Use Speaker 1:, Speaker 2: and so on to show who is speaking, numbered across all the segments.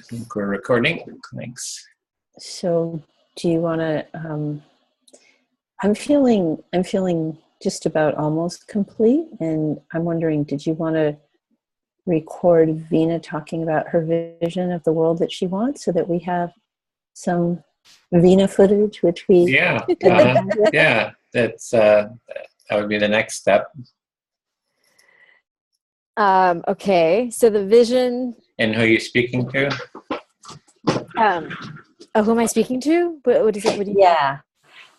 Speaker 1: think we're recording. Thanks.
Speaker 2: So, do you want to? I'm feeling just about almost complete, and I'm wondering, did you want to record Vina talking about her vision of the world that she wants, so that we have some Vina footage, which we
Speaker 1: yeah. That's that would be the next step.
Speaker 3: Okay, so the vision.
Speaker 1: And who are you speaking to?
Speaker 3: Who am I speaking to? What is it?
Speaker 2: Yeah,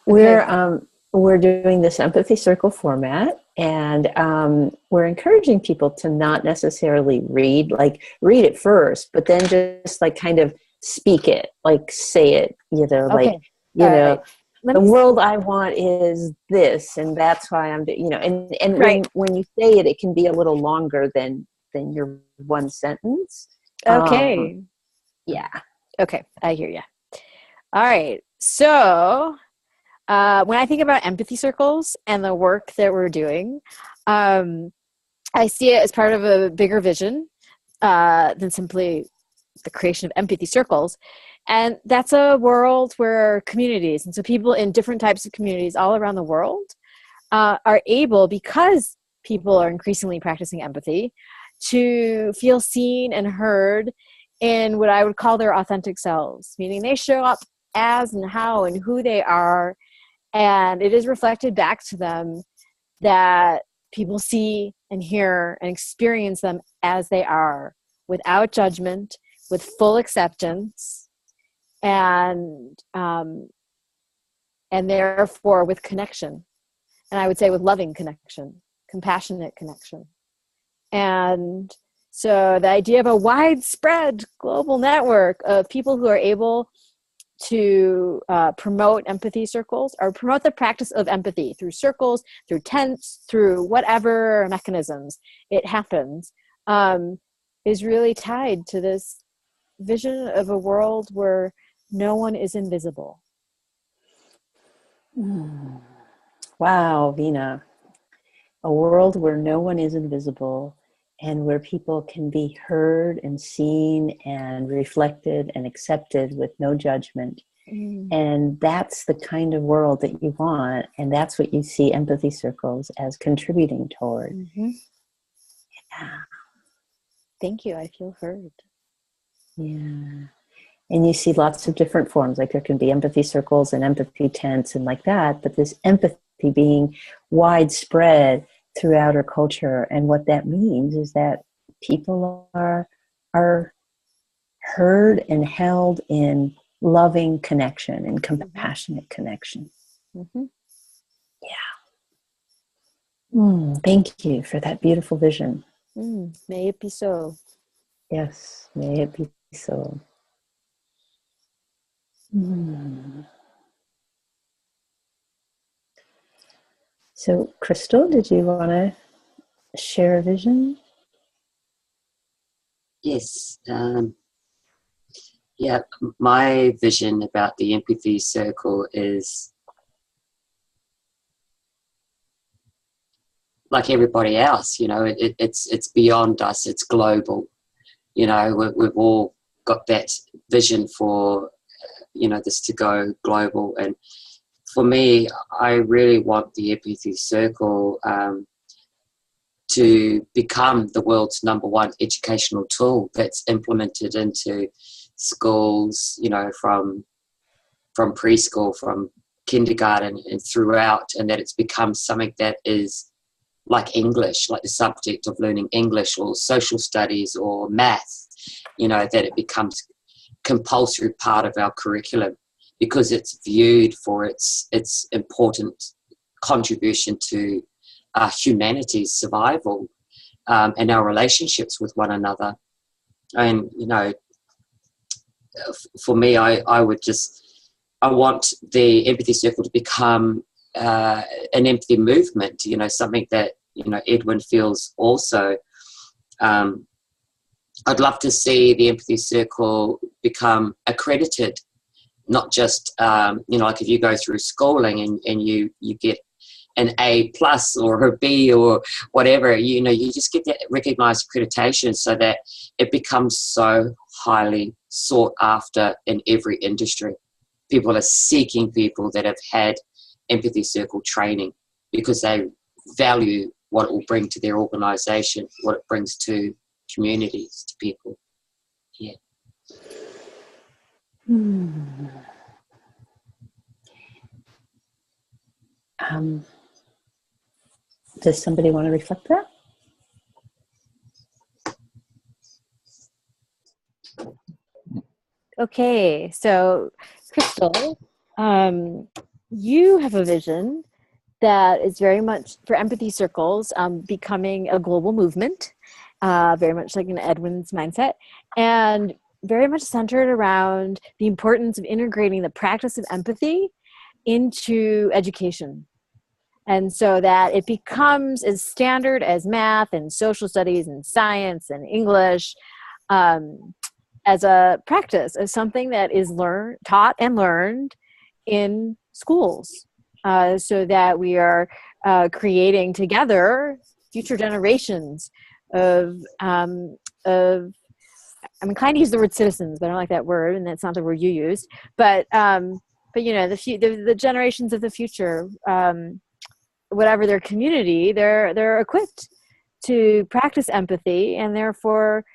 Speaker 3: Okay.
Speaker 2: We're doing this empathy circle format, and we're encouraging people to not necessarily read it first, but then just like kind of speak it, like say it,
Speaker 3: Okay.
Speaker 2: Right. The world I want is this, and that's why I'm, and
Speaker 3: right.
Speaker 2: when you say it, it can be a little longer than your one sentence.
Speaker 3: Okay.
Speaker 2: Yeah.
Speaker 3: Okay, I hear you. All right. So when I think about empathy circles and the work that we're doing, I see it as part of a bigger vision than simply the creation of empathy circles. And that's a world where communities, and so people in different types of communities all around the world are able, because people are increasingly practicing empathy, to feel seen and heard in what I would call their authentic selves, meaning they show up as and how and who they are, and it is reflected back to them that people see and hear and experience them as they are, without judgment, with full acceptance, and therefore with connection, and I would say with loving connection, compassionate connection. And so the idea of a widespread global network of people who are able to promote empathy circles, or promote the practice of empathy through circles, through tents, through whatever mechanisms it happens, is really tied to this vision of a world where no one is invisible.
Speaker 2: Wow, Vina. A world where no one is invisible, and where people can be heard and seen and reflected and accepted with no judgment. And that's the kind of world that you want, and that's what you see empathy circles as contributing toward. Yeah.
Speaker 3: Thank you. I feel heard.
Speaker 2: Yeah. And you see lots of different forms, like there can be empathy circles and empathy tents and like that, but this empathy being widespread throughout our culture. And what that means is that people are heard and held in loving connection and compassionate connection. Yeah. Thank you for that beautiful vision.
Speaker 3: May it be so.
Speaker 2: Yes, may it be so. So, Crystal, did you want to share a vision?
Speaker 4: Yes. My vision about the empathy circle is like everybody else, it's beyond us, it's global. We've all got that vision for, this to go global. And for me, I really want the empathy circle to become the world's #1 educational tool that's implemented into schools, from preschool, from kindergarten and throughout, and that it's become something that is like English, like the subject of learning English or social studies or math, that it becomes compulsory part of our curriculum, because it's viewed for its important contribution to humanity's survival and our relationships with one another. And, for me, I want the empathy circle to become an empathy movement, something that, Edwin feels also. I'd love to see the empathy circle become accredited, not just, like if you go through schooling and you get an A+ or a B or whatever, you just get that recognised accreditation, so that it becomes so highly sought after in every industry. People are seeking people that have had empathy circle training because they value what it will bring to their organisation, what it brings to communities, to people. Yeah.
Speaker 2: Does somebody want to reflect that?
Speaker 3: Okay, so Crystal, you have a vision that is very much for empathy circles becoming a global movement, very much like in Edwin's mindset, and very much centered around the importance of integrating the practice of empathy into education. And so that it becomes as standard as math and social studies and science and English, as a practice, as something that is taught and learned in schools, so that we are creating together future generations of I'm inclined to use the word citizens, but I don't like that word, and that's not the word you used. But you know, the generations of the future, whatever their community, they're equipped to practice empathy, and therefore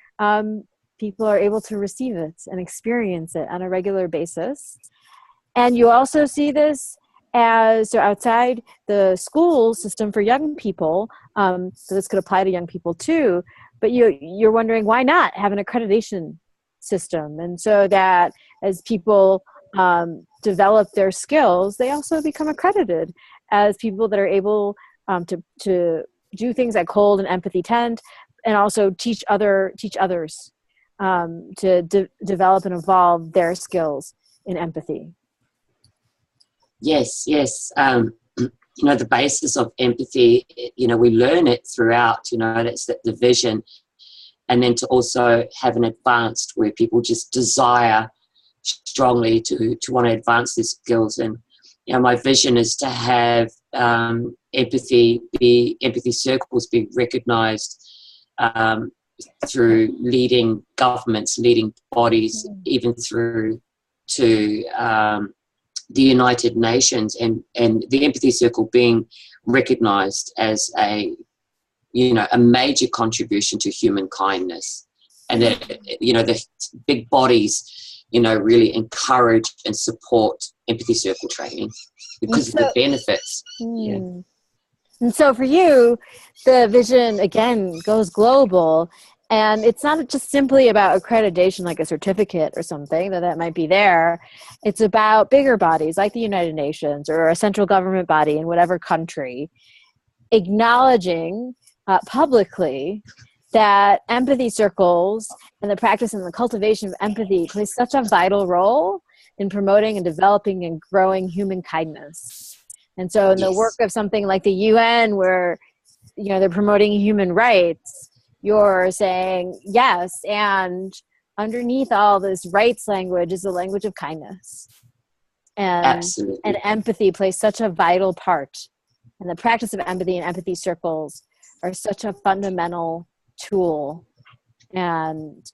Speaker 3: people are able to receive it and experience it on a regular basis. And you also see this as, so outside the school system for young people, so this could apply to young people too, but you're wondering why not have an accreditation system? And so that as people develop their skills, they also become accredited as people that are able to do things like hold an empathy tent, and also teach others to develop and evolve their skills in empathy.
Speaker 4: Yes. You know, the basis of empathy, you know, we learn it throughout, you know, that's the vision. And then to also have an advanced where people just desire strongly to want to advance their skills. And, you know, my vision is to have empathy circles be recognised through leading governments, leading bodies, even through to the United Nations, and the empathy circle being recognised as a major contribution to human kindness, and that, you know, the big bodies, you know, really encourage and support empathy circle training because of the benefits. Yeah.
Speaker 3: And so for you, the vision again goes global. And it's not just simply about accreditation, like a certificate or something, that might be there. It's about bigger bodies like the United Nations or a central government body in whatever country, acknowledging publicly that empathy circles and the practice and the cultivation of empathy plays such a vital role in promoting and developing and growing human kindness. And so in the work of something like the UN, where, you know, they're promoting human rights, you're saying, yes, and underneath all this rights language is the language of kindness. And empathy plays such a vital part. And the practice of empathy and empathy circles are such a fundamental tool and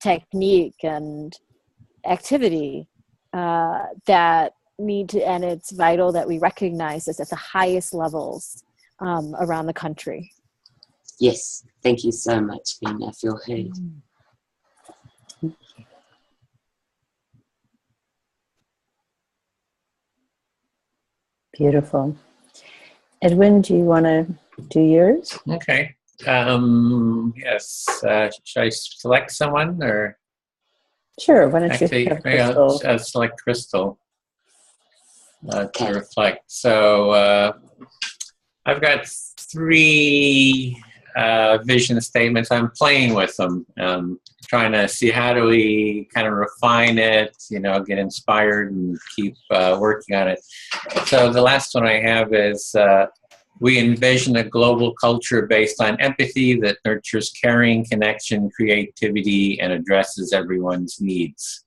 Speaker 3: technique and activity that need to, and it's vital that we recognize this at the highest levels around the country.
Speaker 4: Yes, thank you so much, Lynn. I feel heard.
Speaker 2: Beautiful. Edwin, do you want to do yours?
Speaker 1: Okay. Yes. Should I select someone, or?
Speaker 2: Sure. Why don't
Speaker 1: Actually,
Speaker 2: you have
Speaker 1: maybe
Speaker 2: Crystal?
Speaker 1: I'll select Crystal to reflect. So I've got 3 vision statements. I'm playing with them, trying to see how do we kind of refine it, you know, get inspired and keep working on it. So the last one I have is we envision a global culture based on empathy that nurtures caring, connection, creativity, and addresses everyone's needs.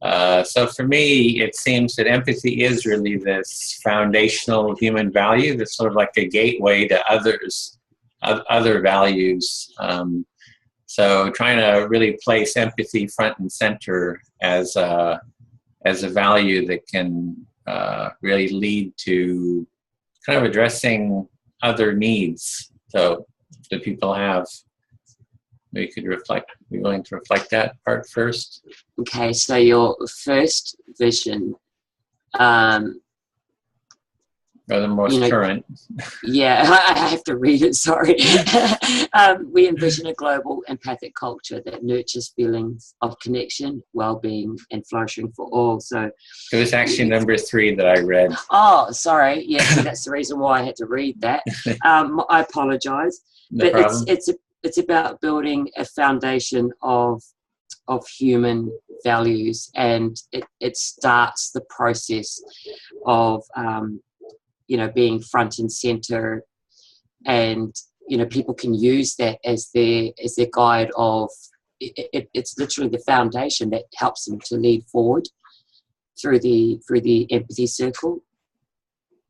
Speaker 1: So for me, it seems that empathy is really this foundational human value that's sort of like a gateway to other values So trying to really place empathy front and center as a value that can really lead to kind of addressing other needs so that people have. We could be willing to reflect that part first.
Speaker 4: Okay, so your first vision,
Speaker 1: Or the most current.
Speaker 4: Yeah, I have to read it, sorry. We envision a global empathic culture that nurtures feelings of connection, well-being, and flourishing for all. So
Speaker 1: it was actually number 3 that I read.
Speaker 4: Oh, sorry. Yeah, so that's the reason why I had to read that. I apologize.
Speaker 1: No problem.
Speaker 4: It's about building a foundation of human values, and it starts the process of being front and center, and people can use that as their guide of it's literally the foundation that helps them to lead forward through the empathy circle.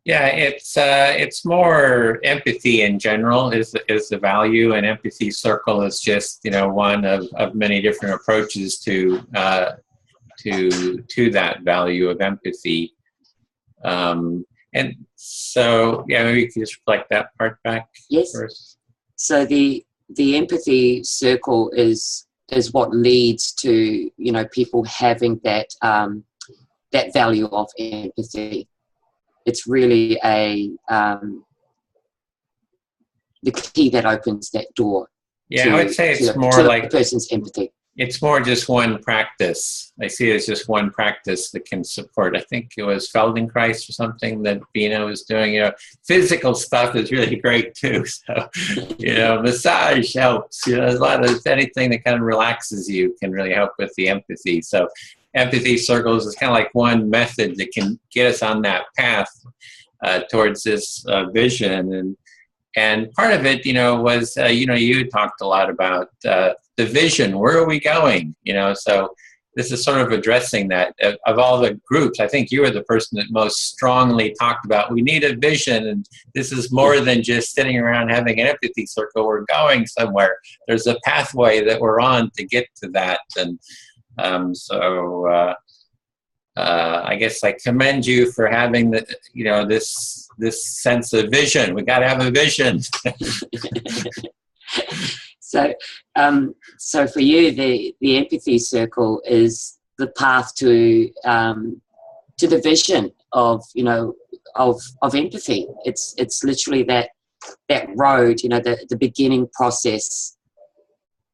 Speaker 1: Yeah, it's more empathy in general is the value, and empathy circle is just one of many different approaches to that value of empathy. And so, maybe you can just reflect that part back.
Speaker 4: Yes.
Speaker 1: First.
Speaker 4: So the empathy circle is what leads to people having that value of empathy. It's really the key that opens that door.
Speaker 1: Yeah, I would say it's more like
Speaker 4: the person's empathy.
Speaker 1: It's more just one practice. I see it as just one practice that can support. I think it was Feldenkrais or something that Bina was doing. Physical stuff is really great too. So, massage helps. There's a lot of anything that kind of relaxes you can really help with the empathy. So, empathy circles is kind of like one method that can get us on that path towards this vision. And part of it, was, you talked a lot about the vision. Where are we going? So this is sort of addressing that. Of all the groups, I think you were the person that most strongly talked about, we need a vision. And this is more than just sitting around having an empathy circle. We're going somewhere. There's a pathway that we're on to get to that. And I guess I commend you for having this sense of vision. We got to have a vision.
Speaker 4: So for you, the empathy circle is the path to the vision of empathy. It's literally that road, the beginning process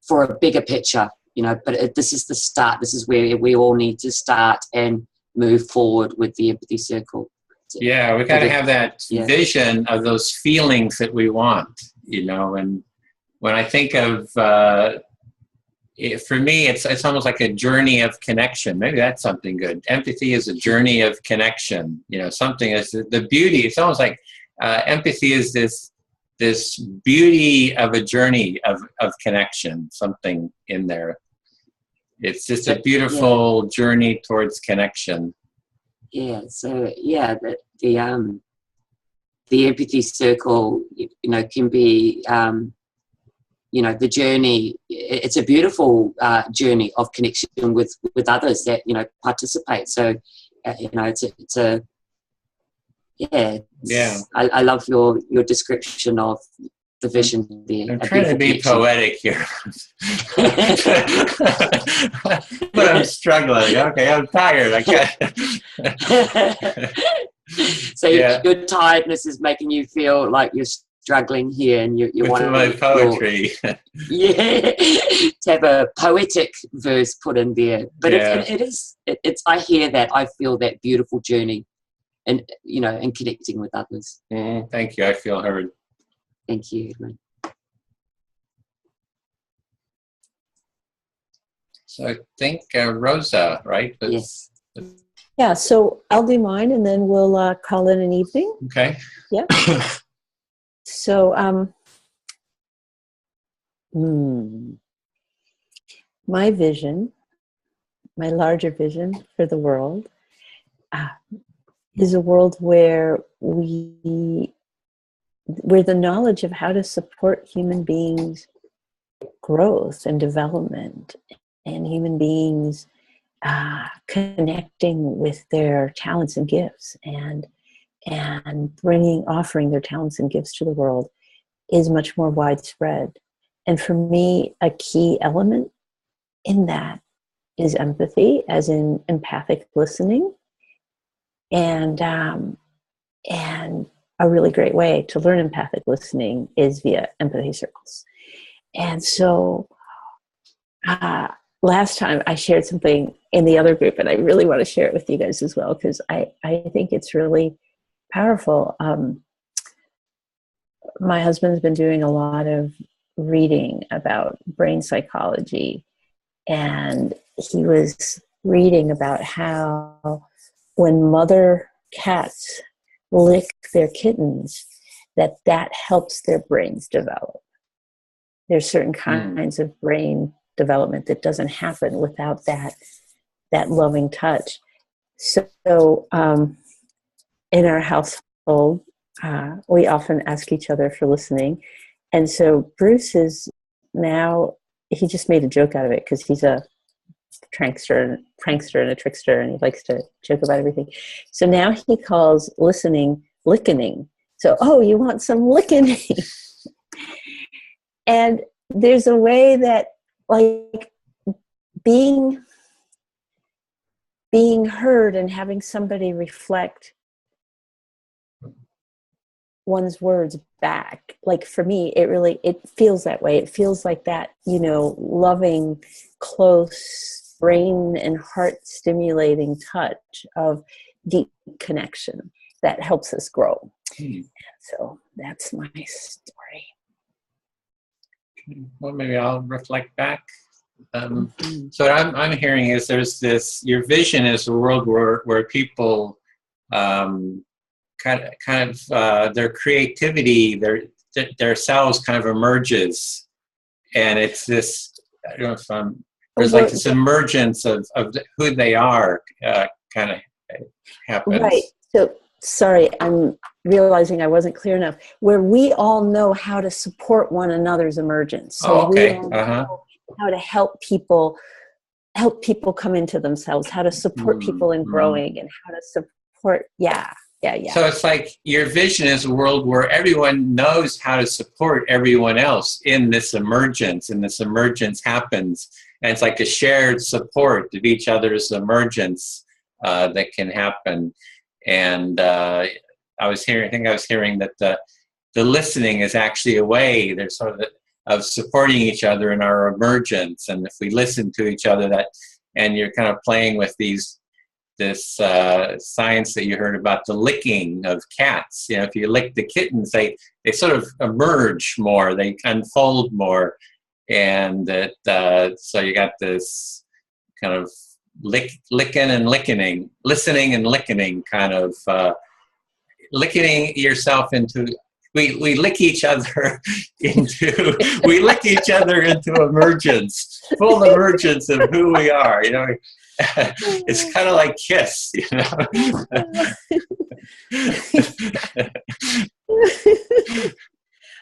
Speaker 4: for a bigger picture. But this is the start. This is where we all need to start and move forward with the empathy circle.
Speaker 1: Yeah, we got to have that vision of those feelings that we want, and when I think of, for me, it's almost like a journey of connection. Maybe that's something good. Empathy is a journey of connection. Something is the beauty. It's almost like empathy is this beauty of a journey of connection, something in there. It's just a beautiful journey towards connection.
Speaker 4: Yeah, so the empathy circle, can be, the journey. It's a beautiful journey of connection with others that participate. So, it's a I love your description of the vision there.
Speaker 1: I'm trying to be poetic here. But I'm struggling. Okay, I'm tired. I can't.
Speaker 4: So your tiredness is making you feel like you're struggling here, and you want
Speaker 1: my poetry.
Speaker 4: To have a poetic verse put in there. But it's I hear that, I feel that beautiful journey, and and connecting with others.
Speaker 1: Thank you. I feel heard.
Speaker 4: Thank you, Edwin.
Speaker 1: So I think Rosa, right?
Speaker 4: Yes.
Speaker 2: Yeah, so I'll do mine, and then we'll call it an evening.
Speaker 1: Okay.
Speaker 2: Yeah. So, my vision, my larger vision for the world, is a world where the knowledge of how to support human beings growth and development, and human beings connecting with their talents and gifts, and offering their talents and gifts to the world is much more widespread. And for me, a key element in that is empathy, as in empathic listening, and a really great way to learn empathic listening is via empathy circles. And so last time I shared something in the other group, and I really want to share it with you guys as well, because I think it's really powerful. My husband's been doing a lot of reading about brain psychology, and he was reading about how when mother cats lick their kittens, that helps their brains develop. There's certain kinds of brain development that doesn't happen without that loving touch. So in our household, we often ask each other for listening. And so Bruce is now, he just made a joke out of it because he's a prankster and a trickster, and he likes to joke about everything. So now he calls listening lickening. So, oh, you want some lickening? And there's a way that, like, being heard and having somebody reflect one's words back, like for me, it feels that way. It feels like that, loving, close, brain and heart stimulating touch of deep connection that helps us grow. So that's my story.
Speaker 1: Well, maybe I'll reflect back. So what I'm hearing is there's this, your vision is a world where people kind of their creativity, their selves kind of emerges, and it's this, I don't know if there's like this emergence of who they are kind of happens.
Speaker 2: Right. So sorry, I'm realizing I wasn't clear enough. Where we all know how to support one another's emergence. So we all know how to help people come into themselves, how to support people in growing, and how to support. Yeah. So
Speaker 1: it's like your vision is a world where everyone knows how to support everyone else in this emergence, and this emergence happens. And it's like a shared support of each other's emergence that can happen. And I think I was hearing that the listening is actually a way, there's sort of supporting each other in our emergence. And if we listen to each other, and you're kind of playing with this science that you heard about the licking of cats. If you lick the kittens, they sort of emerge more, they unfold more, and so you got this kind of licking and lickening, listening and lickening, kind of licking yourself into. We lick each other into emergence, full emergence of who we are. It's kind of like Kiss,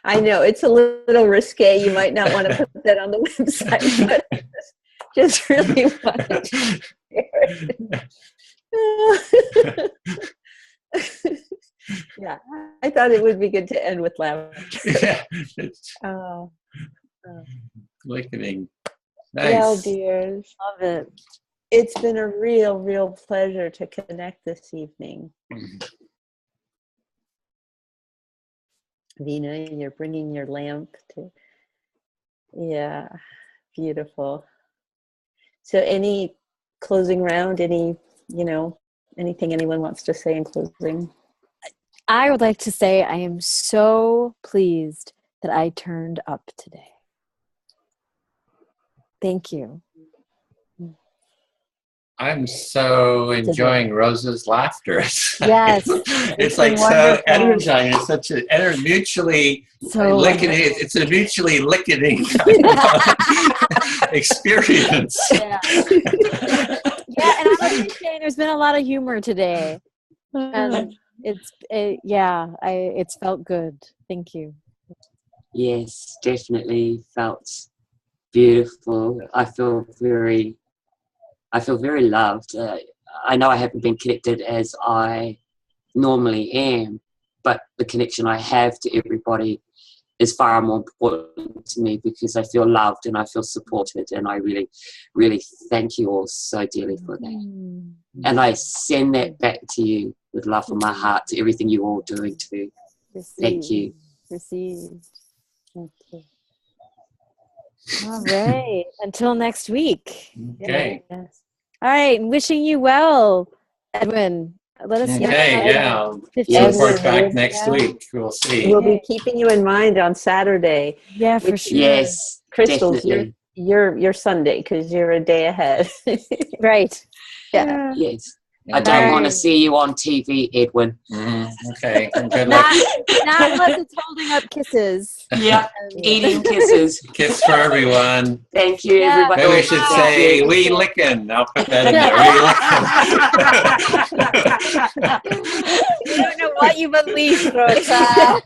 Speaker 2: I know it's a little risque. You might not want to put that on the website, but just really wanted to share it. Yeah, I thought it would be good to end with laughter.
Speaker 1: Lickening. Nice.
Speaker 2: Well, dears,
Speaker 3: Love it.
Speaker 2: It's been a real pleasure to connect this evening. Vina, you're bringing your lamp to. Yeah, beautiful. So any closing round, anything anyone wants to say in closing?
Speaker 3: I would like to say I am so pleased that I turned up today. Thank you.
Speaker 1: I'm so enjoying Rosa's laughter.
Speaker 3: Yes.
Speaker 1: It's like so energizing. It's such a mutually licking. It's a mutually licking experience.
Speaker 3: Yeah. And I was saying there's been a lot of humor today, and it's felt good. Thank you.
Speaker 4: Yes, definitely felt beautiful. I feel very loved. I know I haven't been connected as I normally am, but the connection I have to everybody is far more important to me because I feel loved and I feel supported, and I really, really thank you all so dearly for that. And I send that back to you with love from my heart to everything you all doing too. Thank you.
Speaker 3: Received.
Speaker 2: Thank you.
Speaker 3: All right. Until next week.
Speaker 1: Okay.
Speaker 2: Yes.
Speaker 3: All right. Wishing you well, Edwin. Let us know.
Speaker 1: Okay, yeah.
Speaker 3: 15.
Speaker 1: Report back
Speaker 2: Edwin,
Speaker 1: next
Speaker 2: yeah.
Speaker 1: week. We'll see.
Speaker 2: We'll be keeping you in mind on Saturday.
Speaker 3: Yeah, for sure.
Speaker 4: Yes,
Speaker 2: Crystals,
Speaker 4: definitely.
Speaker 2: your Sunday because you're a day ahead.
Speaker 3: Right. Yeah.
Speaker 4: Yes. I don't
Speaker 3: Right.
Speaker 4: want to see you on TV, Edwin.
Speaker 1: Okay. Good luck.
Speaker 3: Not unless it's holding up kisses.
Speaker 4: Yeah, eating kisses.
Speaker 1: Kiss for everyone.
Speaker 4: Thank you,
Speaker 3: Yeah.
Speaker 4: everybody.
Speaker 1: Maybe we should
Speaker 4: Thank
Speaker 1: say
Speaker 4: you.
Speaker 1: "we lickin'." I'll put that in there. We lickin'.
Speaker 3: You don't know what you've unleashed, Rosa.